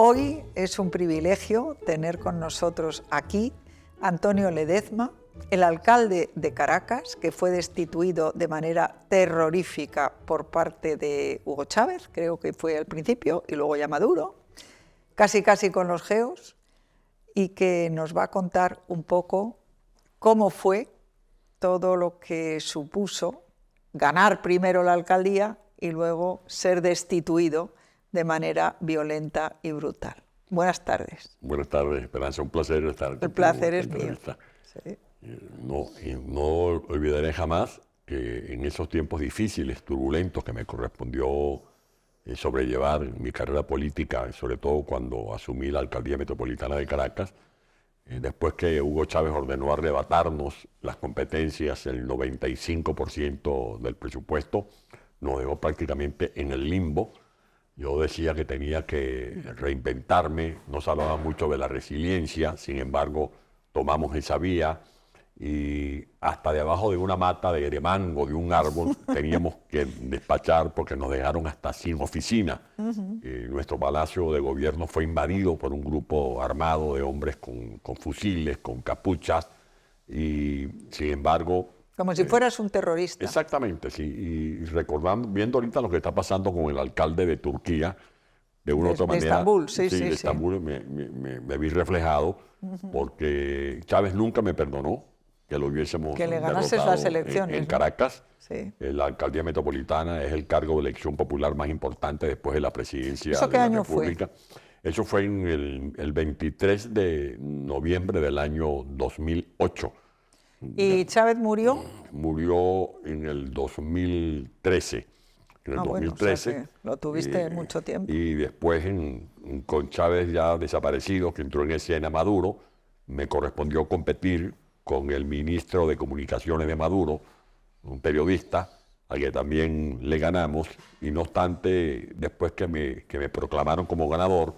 Hoy es un privilegio tener con nosotros aquí a Antonio Ledezma, el alcalde de Caracas, que fue destituido de manera terrorífica por parte de Hugo Chávez, creo que fue al principio, y luego ya Maduro, casi con los geos, y que nos va a contar un poco cómo fue todo lo que supuso ganar primero la alcaldía y luego ser destituido de manera violenta y brutal. Buenas tardes. Buenas tardes, Esperanza. Un placer estar contigo. El placer es mío. Sí. No olvidaré jamás que en esos tiempos difíciles, turbulentos, que me correspondió sobrellevar mi carrera política, sobre todo cuando asumí la alcaldía metropolitana de Caracas, después que Hugo Chávez ordenó arrebatarnos las competencias, el 95% del presupuesto, nos dejó prácticamente en el limbo. Yo decía que tenía que reinventarme, no se hablaba mucho de la resiliencia, sin embargo, tomamos esa vía y hasta debajo de una mata de mango, de un árbol, teníamos que despachar porque nos dejaron hasta sin oficina. Nuestro palacio de gobierno fue invadido por un grupo armado de hombres con fusiles, con capuchas y, sin embargo... Como si fueras un terrorista. Exactamente, sí. Y recordando, viendo ahorita lo que está pasando con el alcalde de Turquía, de una u otra manera. De Estambul, sí. De Estambul me vi reflejado, porque Chávez nunca me perdonó que lo hubiésemos que le ganases las elecciones en Caracas. Sí. La alcaldía metropolitana es el cargo de elección popular más importante después de la presidencia ¿Eso de qué la año República. Eso fue en el 23 de noviembre del año 2008. ¿Y Chávez murió? Murió en el 2013. En el 2013. Bueno, o sea que lo tuviste mucho tiempo. Y después, con Chávez ya desaparecido, que entró en escena Maduro, me correspondió competir con el ministro de Comunicaciones de Maduro, un periodista, al que también le ganamos. Y no obstante, después que me proclamaron como ganador,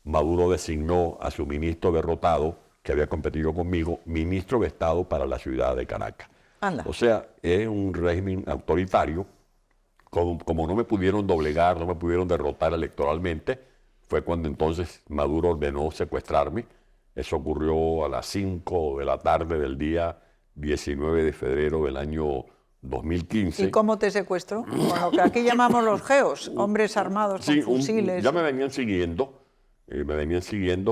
Maduro designó a su ministro derrotado, que había competido conmigo, ministro de Estado para la ciudad de Caracas. Anda. O sea, es un régimen autoritario. Como no me pudieron doblegar, no me pudieron derrotar electoralmente, fue cuando entonces Maduro ordenó secuestrarme. Eso ocurrió a las 5 de la tarde del día 19 de febrero del año 2015. ¿Y cómo te secuestró? Con lo que aquí llamamos los geos, hombres armados con fusiles. Ya me venían siguiendo,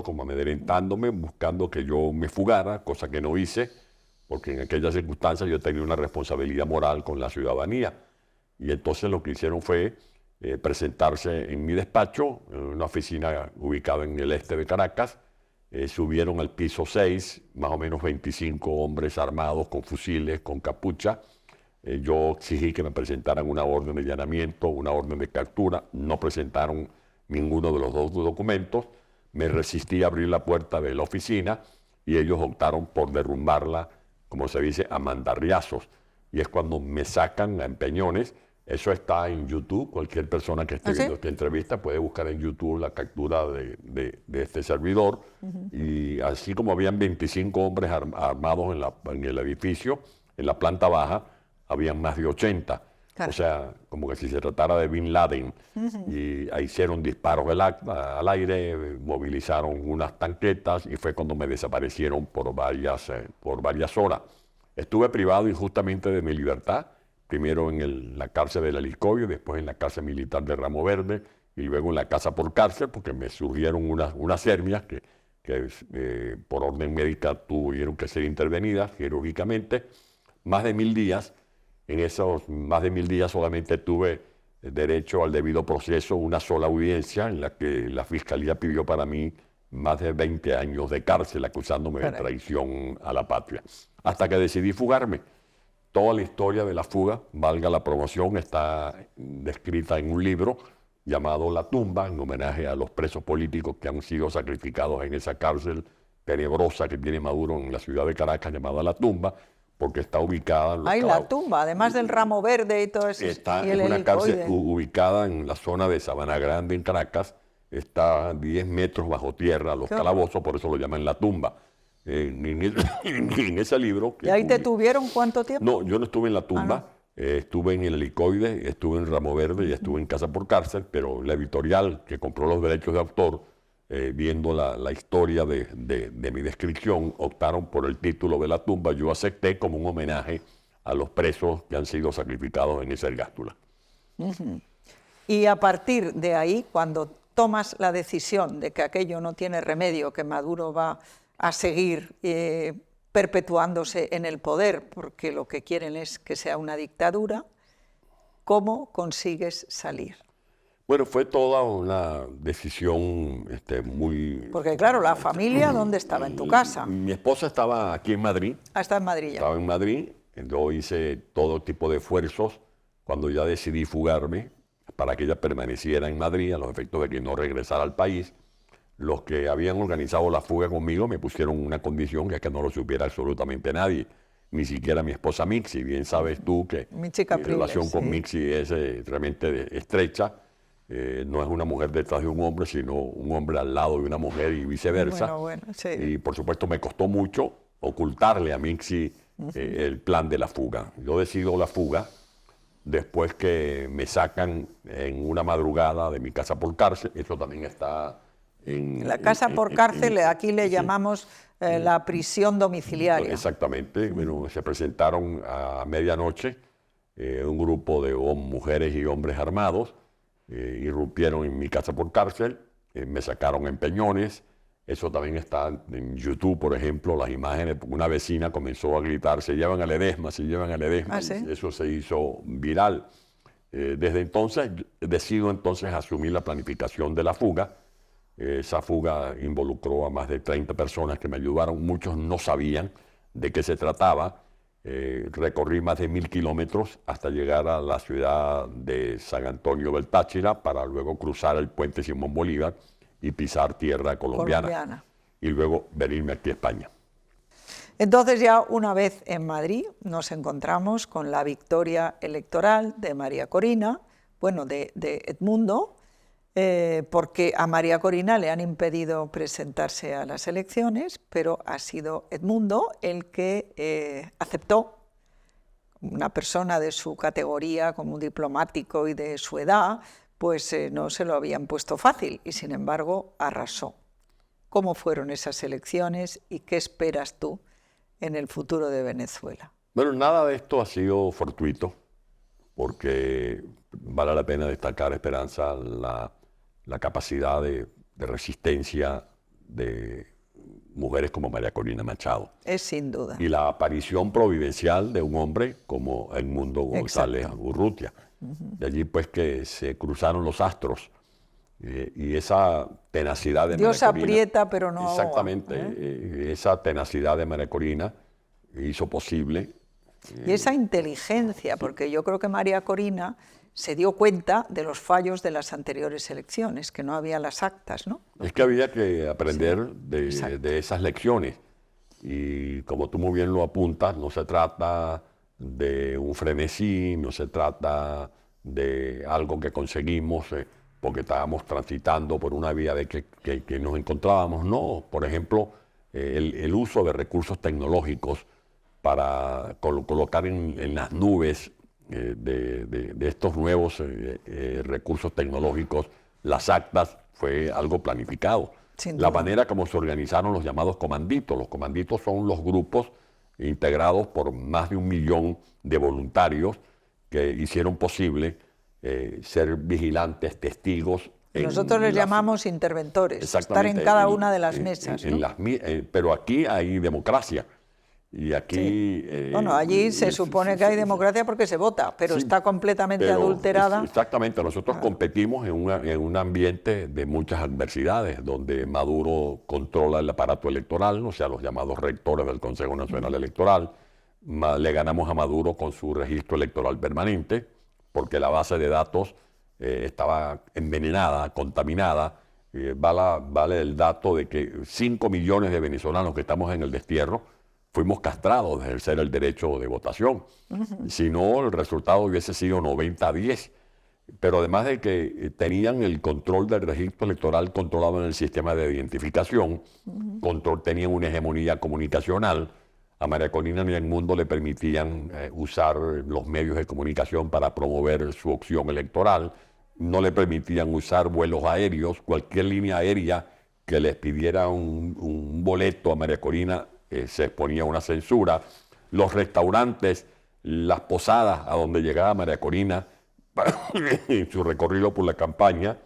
como amedrentándome, buscando que yo me fugara, cosa que no hice, porque en aquellas circunstancias yo tenía una responsabilidad moral con la ciudadanía. Y entonces lo que hicieron fue presentarse en mi despacho, en una oficina ubicada en el este de Caracas. Subieron al piso 6, más o menos 25 hombres armados con fusiles, con capucha. Yo exigí que me presentaran una orden de allanamiento, una orden de captura. No presentaron ninguno de los dos documentos. Me resistí a abrir la puerta de la oficina y ellos optaron por derrumbarla, como se dice, a mandarriazos. Y es cuando me sacan a empeñones. Eso está en YouTube. Cualquier persona que esté viendo esta entrevista puede buscar en YouTube la captura de este servidor. Y así como habían 25 hombres armados en el edificio, en la planta baja, habían más de 80. Claro. O sea, como que si se tratara de Bin Laden. Y hicieron disparos al aire, movilizaron unas tanquetas y fue cuando me desaparecieron por varias horas. Estuve privado injustamente de mi libertad, primero en la cárcel del Helicóbio, después en la cárcel militar de Ramo Verde y luego en la casa por cárcel, porque me surgieron unas hernias que por orden médica tuvieron que ser intervenidas quirúrgicamente. Más de 1000 días. En esos más de 1000 días solamente tuve derecho al debido proceso, una sola audiencia en la que la Fiscalía pidió para mí más de 20 años de cárcel acusándome de traición a la patria. Hasta que decidí fugarme. Toda la historia de la fuga, valga la promoción, está descrita en un libro llamado La Tumba, en homenaje a los presos políticos que han sido sacrificados en esa cárcel tenebrosa que tiene Maduro en la ciudad de Caracas, llamada La Tumba, porque está ubicada en los la tumba, además del Ramo Verde y todo eso. Está en una cárcel ubicada en la zona de Sabana Grande, en Caracas. Está a 10 metros bajo tierra, los calabozos, por eso lo llaman La Tumba. En ese libro... ¿Y ahí te tuvieron cuánto tiempo? No, yo no estuve en La Tumba. Estuve en el Helicoide, estuve en Ramo Verde y estuve en Casa por Cárcel, pero la editorial que compró los derechos de autor viendo la historia de mi descripción, optaron por el título de la tumba. Yo acepté como un homenaje a los presos que han sido sacrificados en esa ergástula. Y a partir de ahí, cuando tomas la decisión de que aquello no tiene remedio, que Maduro va a seguir perpetuándose en el poder, porque lo que quieren es que sea una dictadura, ¿cómo consigues salir? Bueno, fue toda una decisión muy... Porque claro, la familia, ¿dónde estaba? ¿En tu casa? Mi esposa estaba aquí en Madrid. Ah, está en Madrid ya. Estaba en Madrid. Yo hice todo tipo de esfuerzos cuando ya decidí fugarme para que ella permaneciera en Madrid a los efectos de que no regresara al país. Los que habían organizado la fuga conmigo me pusieron una condición, que es que no lo supiera absolutamente nadie, ni siquiera mi esposa Mixi. Bien sabes tú que mi relación con Mixi es realmente estrecha. No es una mujer detrás de un hombre, sino un hombre al lado de una mujer y viceversa. Sí. Y por supuesto me costó mucho ocultarle a Mixi el plan de la fuga. Yo decido la fuga después que me sacan en una madrugada de mi casa por cárcel. Eso también está en... La casa por cárcel, aquí le llamamos la prisión domiciliaria. Exactamente. Bueno, se presentaron a medianoche un grupo de mujeres y hombres armados, irrumpieron en mi casa por cárcel, me sacaron en peñones. Eso también está en YouTube, por ejemplo, las imágenes. Una vecina comenzó a gritar: se llevan a Ledesma, se llevan a Ledesma. ¿Ah, sí? Eso se hizo viral. Desde entonces, decido entonces asumir la planificación de la fuga. Esa fuga involucró a más de 30 personas que me ayudaron. Muchos no sabían de qué se trataba. Recorrí más de 1000 kilómetros hasta llegar a la ciudad de San Antonio del Táchira para luego cruzar el puente Simón Bolívar y pisar tierra colombiana. Y luego venirme aquí a España. Entonces ya una vez en Madrid nos encontramos con la victoria electoral de María Corina, bueno, de Edmundo, porque a María Corina le han impedido presentarse a las elecciones, pero ha sido Edmundo el que aceptó, una persona de su categoría, como un diplomático y de su edad, pues no se lo habían puesto fácil y sin embargo arrasó. ¿Cómo fueron esas elecciones y qué esperas tú en el futuro de Venezuela? Bueno, nada de esto ha sido fortuito, porque vale la pena destacar, Esperanza, la capacidad de resistencia de mujeres como María Corina Machado. Es sin duda. Y la aparición providencial de un hombre como Edmundo González Urrutia. De allí pues que se cruzaron los astros y esa tenacidad de Dios María Corina, aprieta pero no ahoga. Exactamente, esa tenacidad de María Corina hizo posible. Y esa inteligencia, porque yo creo que María Corina se dio cuenta de los fallos de las anteriores elecciones, que no había las actas, ¿no? Es que había que aprender de esas lecciones. Y como tú muy bien lo apuntas, no se trata de un frenesí, no se trata de algo que conseguimos porque estábamos transitando por una vía de que nos encontrábamos. No, por ejemplo, el uso de recursos tecnológicos para colocar en las nubes de estos nuevos recursos tecnológicos las actas fue algo planificado. La manera como se organizaron los llamados comanditos. Los comanditos son los grupos integrados por más de 1 millón de voluntarios que hicieron posible ser vigilantes, testigos. Nosotros les llamamos interventores, estar en cada una de las mesas. ¿No? Pero aquí hay democracia. Y aquí... bueno, allí se supone que hay democracia porque se vota, pero está completamente adulterada. Exactamente, nosotros competimos en un ambiente de muchas adversidades, donde Maduro controla el aparato electoral, o sea, los llamados rectores del Consejo Nacional Electoral. Le ganamos a Maduro con su registro electoral permanente, porque la base de datos estaba envenenada, contaminada. Vale el dato de que 5 millones de venezolanos que estamos en el destierro fuimos castrados de ejercer el derecho de votación. Si no, el resultado hubiese sido 90-10. Pero además de que tenían el control del registro electoral controlado en el sistema de identificación, tenían una hegemonía comunicacional. A María Corina ni al mundo le permitían usar los medios de comunicación para promover su opción electoral. No le permitían usar vuelos aéreos. Cualquier línea aérea que les pidiera un boleto a María Corina, se exponía una censura. Los restaurantes, las posadas a donde llegaba María Corina en su recorrido por la campaña,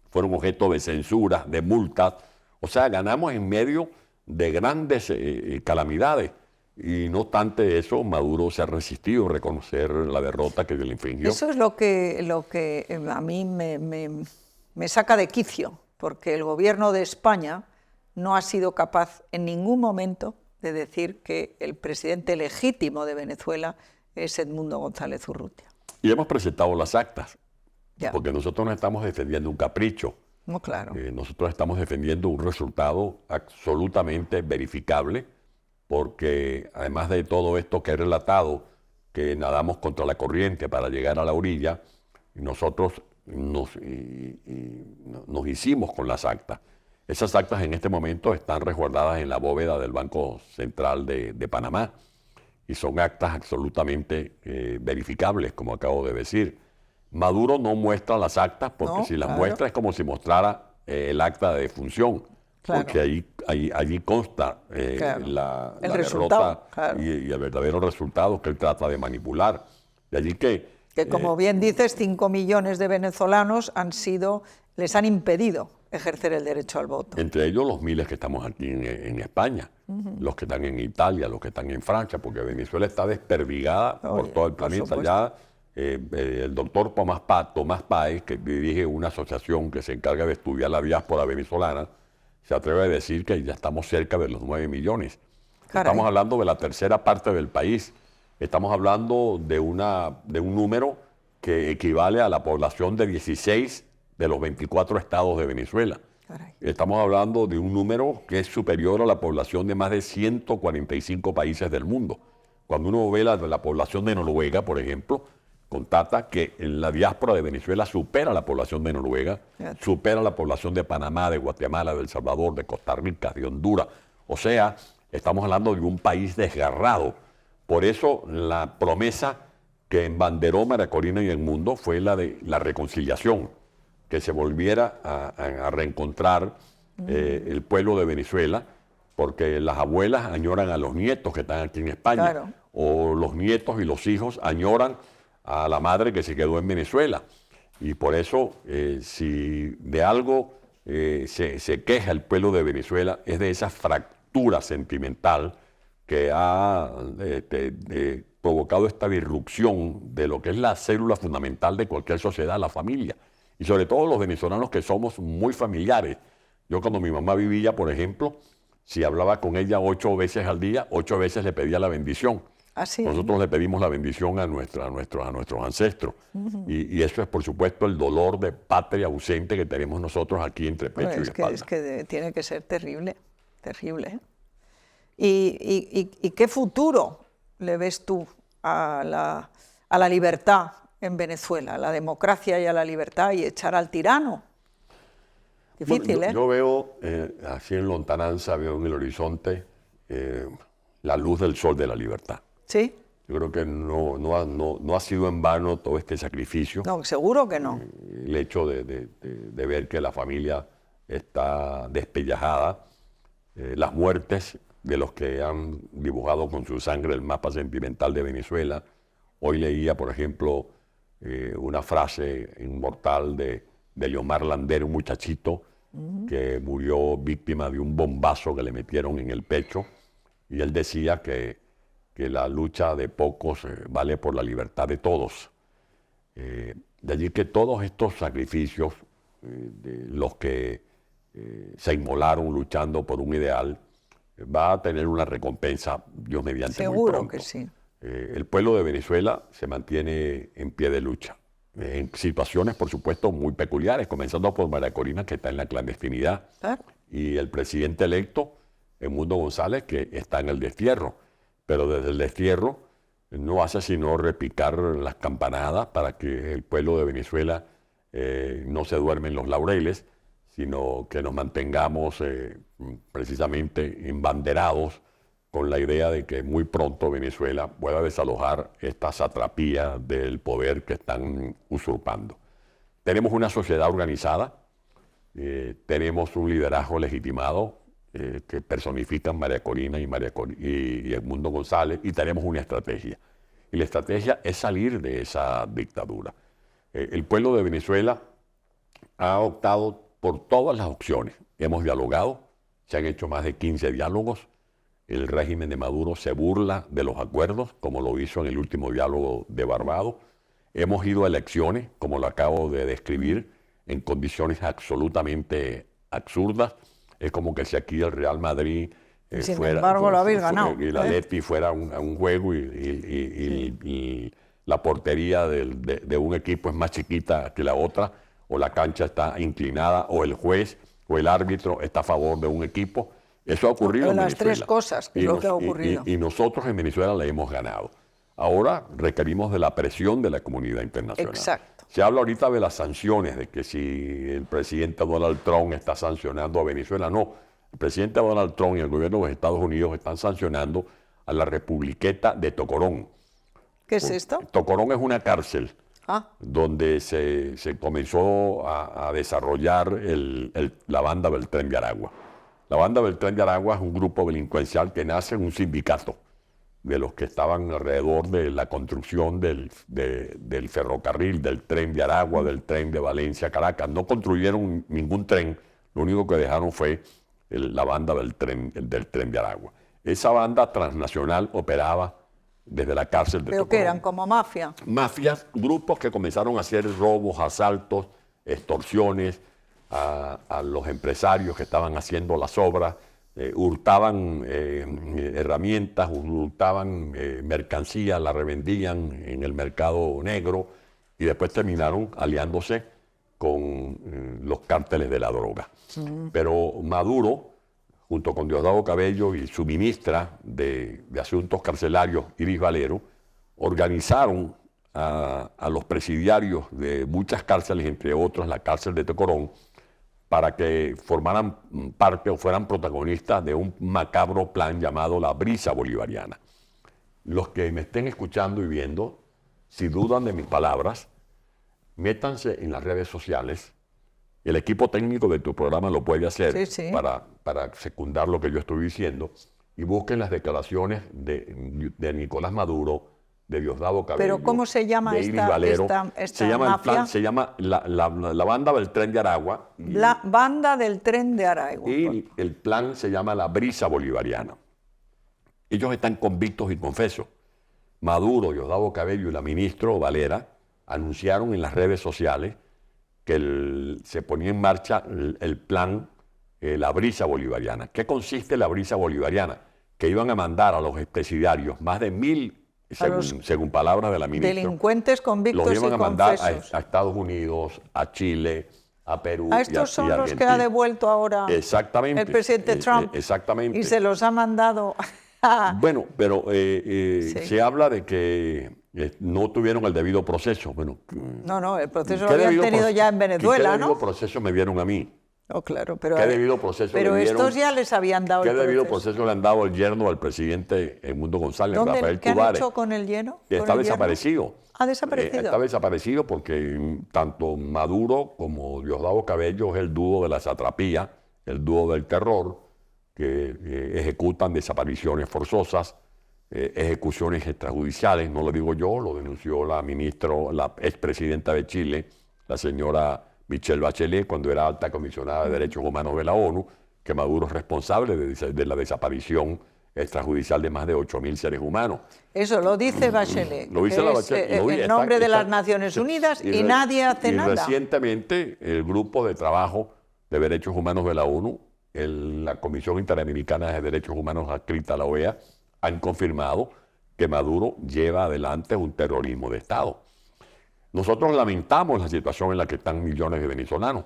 fueron objeto de censura, de multas. O sea, ganamos en medio de grandes calamidades. Y no obstante eso, Maduro se ha resistido a reconocer la derrota que le infringió. Eso es lo que a mí me saca de quicio, porque el gobierno de España no ha sido capaz en ningún momento de decir que el presidente legítimo de Venezuela es Edmundo González Urrutia. Y hemos presentado las actas, Ya. porque nosotros no estamos defendiendo un capricho. No, claro. Nosotros estamos defendiendo un resultado absolutamente verificable, porque además de todo esto que he relatado, que nadamos contra la corriente para llegar a la orilla, nosotros nos hicimos con las actas. Esas actas en este momento están resguardadas en la bóveda del Banco Central de Panamá y son actas absolutamente verificables, como acabo de decir. Maduro no muestra las actas porque No, si las claro. muestra es como si mostrara el acta de defunción, Claro. porque allí consta Claro. la El derrota resultado, claro. y el verdadero resultado que él trata de manipular. De allí que como bien dices, 5 millones de venezolanos les han impedido ejercer el derecho al voto. entre ellos los miles que estamos aquí en España, los que están en Italia, los que están en Francia, porque Venezuela está desperdigada por Oye, todo el por planeta. supuesto. Ya el doctor Tomás Páez, que dirige una asociación que se encarga de estudiar la diáspora venezolana, se atreve a decir que ya estamos cerca de los 9 millones. Caray. Estamos hablando de la tercera parte del país. Estamos hablando de un número que equivale a la población de 16 de los 24 estados de Venezuela. Caray. Estamos hablando de un número que es superior a la población de más de 145 países del mundo. Cuando uno ve la población de Noruega, por ejemplo, constata que la diáspora de Venezuela supera la población de Noruega, Fíjate. supera la población de Panamá, de Guatemala, de El Salvador, de Costa Rica, de Honduras. O sea, estamos hablando de un país desgarrado. Por eso la promesa que embanderó María Corina y el mundo fue la de la reconciliación, que se volviera a reencontrar el pueblo de Venezuela, porque las abuelas añoran a los nietos que están aquí en España, Claro. o los nietos y los hijos añoran a la madre que se quedó en Venezuela. Y por eso, si de algo se queja el pueblo de Venezuela, es de esa fractura sentimental que ha provocado esta disrupción de lo que es la célula fundamental de cualquier sociedad, la familia. Y sobre todo los venezolanos que somos muy familiares. Yo cuando mi mamá vivía, por ejemplo, si hablaba con ella 8 veces al día, 8 veces le pedía la bendición. Así. Nosotros le pedimos la bendición a nuestros ancestros. Y eso es, por supuesto, el dolor de patria ausente que tenemos nosotros aquí entre pecho y espalda. Es que tiene que ser terrible, terrible. ¿Eh? ¿Y qué futuro le ves tú a la libertad en Venezuela, a la democracia y a la libertad y echar al tirano? Difícil, Bueno, ¿eh? yo veo, así en lontananza, veo en el horizonte la luz del sol de la libertad. Sí. Yo creo que no ha sido en vano todo este sacrificio. No, seguro que no. El hecho de ver que la familia está despellejada, las muertes de los que han dibujado con su sangre el mapa sentimental de Venezuela. Hoy leía, por ejemplo, una frase inmortal de Leomar Lander, un muchachito que murió víctima de un bombazo que le metieron en el pecho, y él decía que la lucha de pocos vale por la libertad de todos. De allí que todos estos sacrificios de los que se inmolaron luchando por un ideal, va a tener una recompensa, Dios mediante, muy Seguro pronto. que sí. El pueblo de Venezuela se mantiene en pie de lucha, en situaciones, por supuesto, muy peculiares, comenzando por María Corina, que está en la clandestinidad, Claro. y el presidente electo, Edmundo González, que está en el destierro. Pero desde el destierro no hace sino repicar las campanadas para que el pueblo de Venezuela no se duerme en los laureles, sino que nos mantengamos precisamente embanderados con la idea de que muy pronto Venezuela pueda desalojar esta satrapía del poder que están usurpando. Tenemos una sociedad organizada, tenemos un liderazgo legitimado que personifican María Corina y Edmundo González, y tenemos una estrategia. Y la estrategia es salir de esa dictadura. El pueblo de Venezuela ha optado por todas las opciones. Hemos dialogado, se han hecho más de 15 diálogos. El régimen de Maduro se burla de los acuerdos, como lo hizo en el último diálogo de Barbados. Hemos ido a elecciones, como lo acabo de describir, en condiciones absolutamente absurdas. Es como que si aquí el Real Madrid sin embargo, lo habéis ganado. Y la Leti fuera a un juego y la portería de un equipo es más chiquita que la otra, o la cancha está inclinada, o el juez o el árbitro está a favor de un equipo. Eso ha ocurrido en Venezuela. Las tres cosas que es lo que ha ocurrido. Y nosotros en Venezuela le hemos ganado. Ahora requerimos de la presión de la comunidad internacional. Exacto. Se habla ahorita de las sanciones, de que si el presidente Donald Trump está sancionando a Venezuela. No, el presidente Donald Trump y el gobierno de los Estados Unidos están sancionando a la Republiqueta de Tocorón. ¿Qué es esto? Tocorón es una cárcel donde se comenzó a desarrollar la banda Beltrán de Aragua. La banda Beltrán de Aragua es un grupo delincuencial que nace en un sindicato de los que estaban alrededor de la construcción del ferrocarril, del tren de Aragua, del tren de Valencia a Caracas. No construyeron ningún tren, lo único que dejaron fue la banda del tren de Aragua. Esa banda transnacional operaba desde la cárcel de Tocorón. ¿Pero qué eran, como mafia? Mafias, grupos que comenzaron a hacer robos, asaltos, extorsiones a los empresarios que estaban haciendo las obras, hurtaban herramientas, hurtaban mercancía, la revendían en el mercado negro y después terminaron aliándose con los cárteles de la droga. Pero Maduro, junto con Diosdado Cabello y su ministra de Asuntos Carcelarios, Iris Valero, organizaron a los presidiarios de muchas cárceles, entre otras la cárcel de Tocorón, para que formaran parte o fueran protagonistas de un macabro plan llamado la Brisa Bolivariana. Los que me estén escuchando y viendo, si dudan de mis palabras, métanse en las redes sociales. El equipo técnico de tu programa lo puede hacer para secundar lo que yo estoy diciendo, y busquen las declaraciones de Nicolás Maduro, de Diosdado Cabello. ¿Pero cómo se llama esta mafia? Se llama la banda del tren de Aragua. La banda del tren de Aragua. Y el plan se llama la Brisa Bolivariana. Ellos están convictos y confesos. Maduro, Diosdado Cabello y la ministra Valera anunciaron en las redes sociales que se ponía en marcha el plan la Brisa Bolivariana. ¿Qué consiste la Brisa Bolivariana? Que iban a mandar a los presidiarios más de 1.000, según palabras de la ministra, delincuentes convictos los iban a mandar confesos a Estados Unidos, a Chile, a Perú a estos son y a los que ha devuelto ahora el presidente Trump. Exactamente. Y se los ha mandado Bueno, pero se habla de que no tuvieron el debido proceso. Bueno, no, el proceso lo habían tenido ya en Venezuela, ¿no? ¿Qué debido proceso me vieron a mí? Oh, claro, pero ¿Qué debido proceso pero le dieron? Estos ya les habían dado ¿Qué debido proceso le han dado al yerno del presidente Edmundo González, Rafael ¿Qué Tubares? han hecho con el yerno? Está desaparecido. ¿Ha desaparecido? Está desaparecido porque tanto Maduro como Diosdado Cabello es el dúo de la satrapía, el dúo del terror, que ejecutan desapariciones forzosas, ejecuciones extrajudiciales, no lo digo yo, lo denunció la expresidenta de Chile, la señora Michelle Bachelet, cuando era alta comisionada de Derechos Humanos de la ONU, que Maduro es responsable de la desaparición extrajudicial de más de 8.000 seres humanos. Eso lo dice Bachelet, lo dice la Bachelet, en nombre de las Naciones Unidas, y nadie hace nada. Recientemente el grupo de trabajo de Derechos Humanos de la ONU, la Comisión Interamericana de Derechos Humanos adscrita a la OEA, han confirmado que Maduro lleva adelante un terrorismo de Estado. Nosotros lamentamos la situación en la que están millones de venezolanos,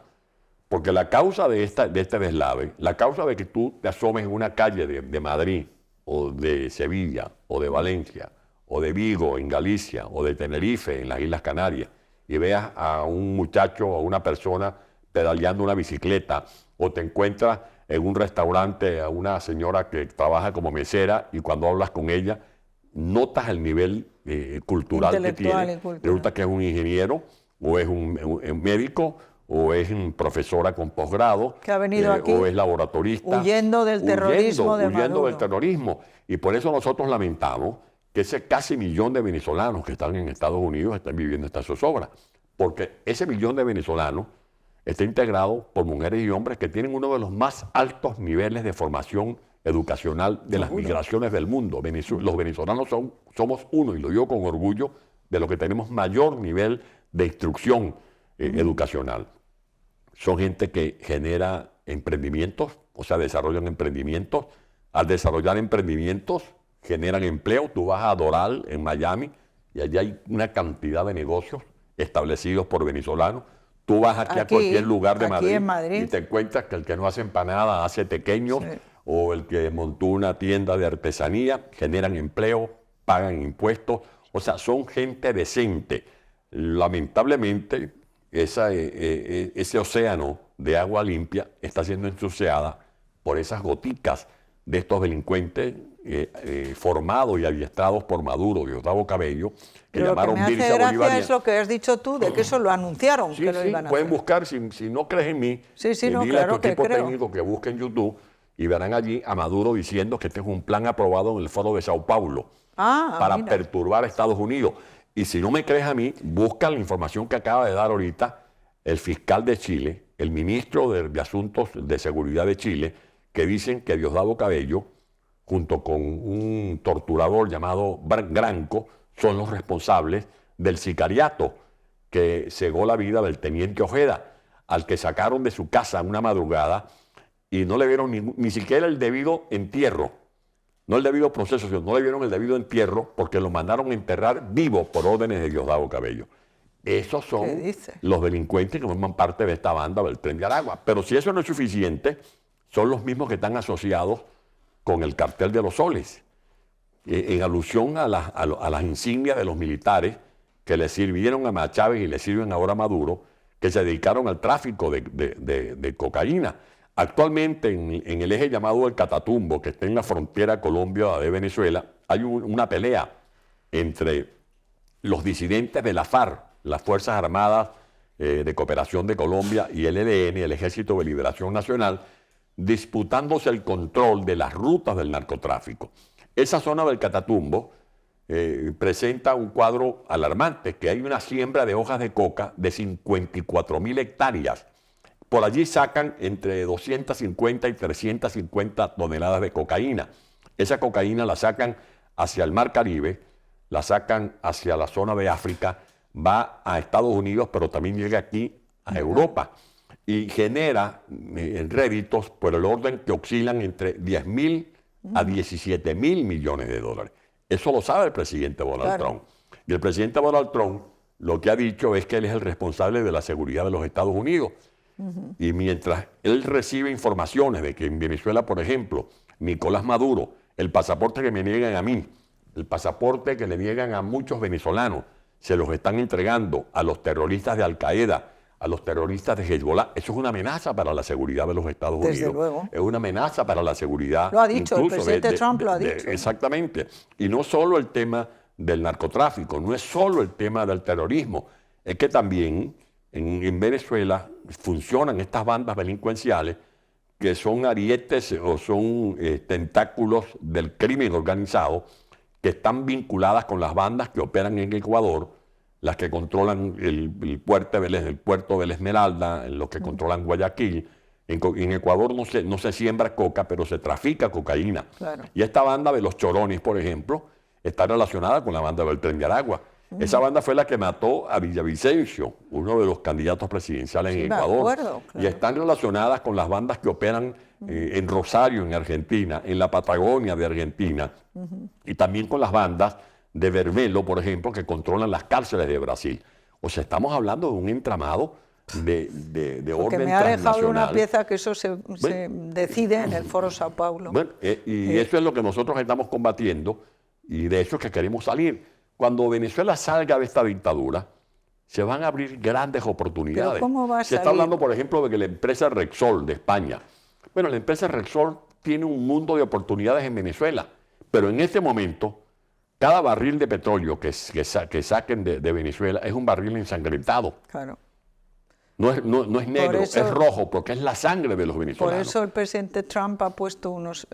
porque la causa de este deslave, la causa de que tú te asomes en una calle de Madrid, o de Sevilla, o de Valencia, o de Vigo, en Galicia, o de Tenerife, en las Islas Canarias, y veas a un muchacho o a una persona pedaleando una bicicleta, o te encuentras en un restaurante a una señora que trabaja como mesera, y cuando hablas con ella, notas el nivel cultural que tiene. Resulta que es un ingeniero, o es un médico, o es profesora con posgrado, que ha venido aquí o es laboratorista. Huyendo del terrorismo de huyendo Maduro. del terrorismo. Y por eso nosotros lamentamos que ese casi millón de venezolanos que están en Estados Unidos están viviendo esta zozobra. Porque ese millón de venezolanos está integrado por mujeres y hombres que tienen uno de los más altos niveles de formación educacional de las migraciones del mundo. Los venezolanos somos uno, y lo digo con orgullo, de los que tenemos mayor nivel de instrucción educacional. Son gente que genera emprendimientos, o sea, desarrollan emprendimientos. Al desarrollar emprendimientos, generan empleo. Tú vas a Doral, en Miami, y allí hay una cantidad de negocios establecidos por venezolanos. Tú vas aquí a cualquier lugar de Madrid y te encuentras que el que no hace empanadas hace tequeños, sí, o el que montó una tienda de artesanía, generan empleo, pagan impuestos. O sea, son gente decente. Lamentablemente, ese océano de agua limpia está siendo ensuciada por esas goticas de estos delincuentes formados y adiestrados por Maduro, Diosdado Cabello, que pero llamaron milicia bolivariana. Lo que me hace gracia es lo que has dicho tú, de que eso lo anunciaron, sí, que lo iban a pueden hacer. Buscar, si no crees en mí, no, dile claro a tu que equipo creo. técnico que busque en YouTube y verán allí a Maduro diciendo que este es un plan aprobado en el Foro de Sao Paulo para perturbar a Estados Unidos. Y si no me crees a mí, busca la información que acaba de dar ahorita el fiscal de Chile, el ministro de Asuntos de Seguridad de Chile, que dicen que Diosdado Cabello, junto con un torturador llamado Granco, son los responsables del sicariato que cegó la vida del teniente Ojeda, al que sacaron de su casa una madrugada y no le vieron ni siquiera el debido entierro, no el debido proceso, sino no le vieron el debido entierro porque lo mandaron a enterrar vivo por órdenes de Diosdado Cabello. Esos son los delincuentes que forman parte de esta banda del Tren de Aragua. Pero si eso no es suficiente, son los mismos que están asociados con el cartel de los soles, en alusión a las insignias de los militares que le sirvieron a Chávez y le sirven ahora a Maduro, que se dedicaron al tráfico de cocaína. Actualmente en el eje llamado el Catatumbo, que está en la frontera Colombia de Venezuela, hay una pelea entre los disidentes de la FARC, las Fuerzas Armadas de Cooperación de Colombia, y el ELN, el Ejército de Liberación Nacional, disputándose el control de las rutas del narcotráfico. Esa zona del Catatumbo presenta un cuadro alarmante, que hay una siembra de hojas de coca de 54.000 hectáreas. Por allí sacan entre 250 y 350 toneladas de cocaína. Esa cocaína la sacan hacia el Mar Caribe, la sacan hacia la zona de África, va a Estados Unidos, pero también llega aquí a Europa y genera réditos por el orden que oscilan entre 10.000 a 17.000 millones de dólares. Eso lo sabe el presidente Donald Trump. Y el presidente Donald Trump lo que ha dicho es que él es el responsable de la seguridad de los Estados Unidos. Y mientras él recibe informaciones de que en Venezuela, por ejemplo, Nicolás Maduro, el pasaporte que me niegan a mí, el pasaporte que le niegan a muchos venezolanos, se los están entregando a los terroristas de Al-Qaeda, a los terroristas de Hezbollah. Eso es una amenaza para la seguridad de los Estados Unidos. Desde luego. Es una amenaza para la seguridad. Lo ha dicho, el presidente Trump lo ha dicho. Exactamente. Y no solo el tema del narcotráfico, no es solo el tema del terrorismo, es que también en Venezuela funcionan estas bandas delincuenciales que son arietes o son tentáculos del crimen organizado, que están vinculadas con las bandas que operan en Ecuador, las que controlan el puerto de la Esmeralda, los que controlan Guayaquil. En Ecuador no se siembra coca, pero se trafica cocaína. Claro. Y esta banda de los Chorones, por ejemplo, está relacionada con la banda del Tren de Aragua. Esa banda fue la que mató a Villavicencio, uno de los candidatos presidenciales en Ecuador. Acuerdo, claro. Y están relacionadas con las bandas que operan en Rosario, en Argentina, en la Patagonia de Argentina, y también con las bandas de Bermelo, por ejemplo, que controlan las cárceles de Brasil. O sea, estamos hablando de un entramado de orden me ha dejado transnacional. una pieza que eso se decide en el Foro Sao Paulo. Bueno, y eso es lo que nosotros estamos combatiendo, y de eso es que queremos salir. Cuando Venezuela salga de esta dictadura, se van a abrir grandes oportunidades. ¿Pero cómo va a Se está salir? hablando, por ejemplo, de que la empresa Repsol de España. Bueno, la empresa Repsol tiene un mundo de oportunidades en Venezuela, pero en este momento, cada barril de petróleo que saquen de Venezuela es un barril ensangrentado. Claro. No es negro, es rojo, porque es la sangre de los venezolanos. Por eso el presidente Trump ha puesto unos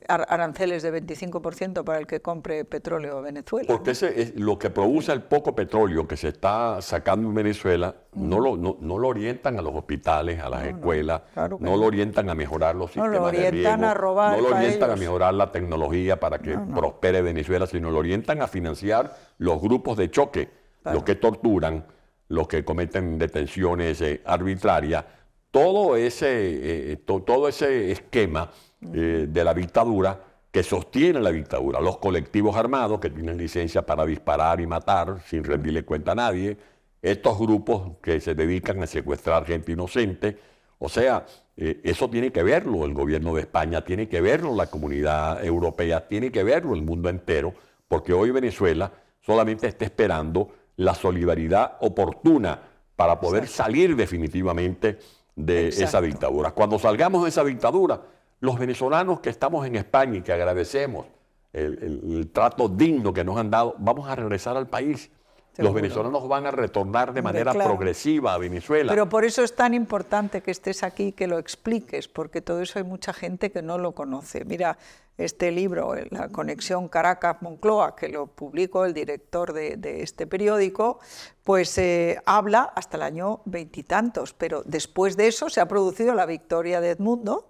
aranceles de 25% para el que compre petróleo a Venezuela. Porque ese es lo que produce el poco petróleo que se está sacando en Venezuela, no lo orientan a los hospitales, a las escuelas, claro que no lo orientan a mejorar los sistemas de riego, a robar, no lo orientan a mejorar la tecnología para que prospere Venezuela, sino lo orientan a financiar los grupos de choque, los que torturan, los que cometen detenciones arbitrarias, todo ese esquema de la dictadura que sostiene la dictadura, los colectivos armados que tienen licencia para disparar y matar sin rendirle cuenta a nadie, estos grupos que se dedican a secuestrar gente inocente. O sea, eso tiene que verlo el gobierno de España, tiene que verlo la comunidad europea, tiene que verlo el mundo entero, porque hoy Venezuela solamente está esperando la solidaridad oportuna para poder salir definitivamente de esa dictadura. Cuando salgamos de esa dictadura, los venezolanos que estamos en España y que agradecemos el trato digno que nos han dado, vamos a regresar al país. Seguro. Los venezolanos van a retornar de manera progresiva a Venezuela. Pero por eso es tan importante que estés aquí, que lo expliques, porque todo eso hay mucha gente que no lo conoce. Mira, este libro, La conexión Caracas-Moncloa, que lo publicó el director de este periódico, pues habla hasta el año veintitantos, pero después de eso se ha producido la victoria de Edmundo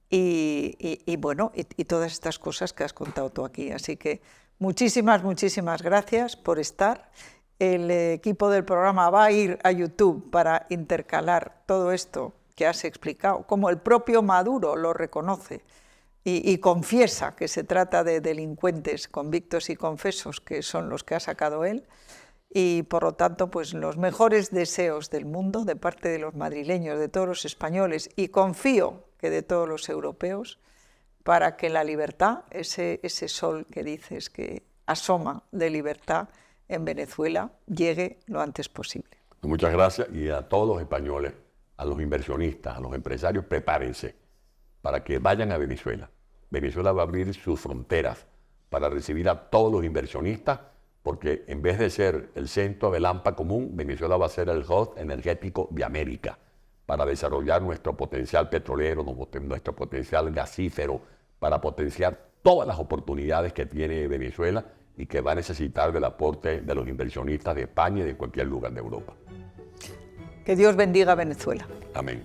y todas estas cosas que has contado tú aquí. Así que muchísimas gracias por estar. El equipo del programa va a ir a YouTube para intercalar todo esto que has explicado, como el propio Maduro lo reconoce y confiesa que se trata de delincuentes convictos y confesos, que son los que ha sacado él. Y por lo tanto, pues los mejores deseos del mundo de parte de los madrileños, de todos los españoles, y confío que de todos los europeos, para que la libertad, ese sol que dices que asoma de libertad en Venezuela, llegue lo antes posible. Muchas gracias, y a todos los españoles, a los inversionistas, a los empresarios, prepárense para que vayan a Venezuela. Venezuela va a abrir sus fronteras para recibir a todos los inversionistas, porque en vez de ser el centro de Lampa común, Venezuela va a ser el hub energético de América para desarrollar nuestro potencial petrolero, nuestro potencial gasífero, para potenciar todas las oportunidades que tiene Venezuela y que va a necesitar del aporte de los inversionistas de España y de cualquier lugar de Europa. Que Dios bendiga a Venezuela. Amén.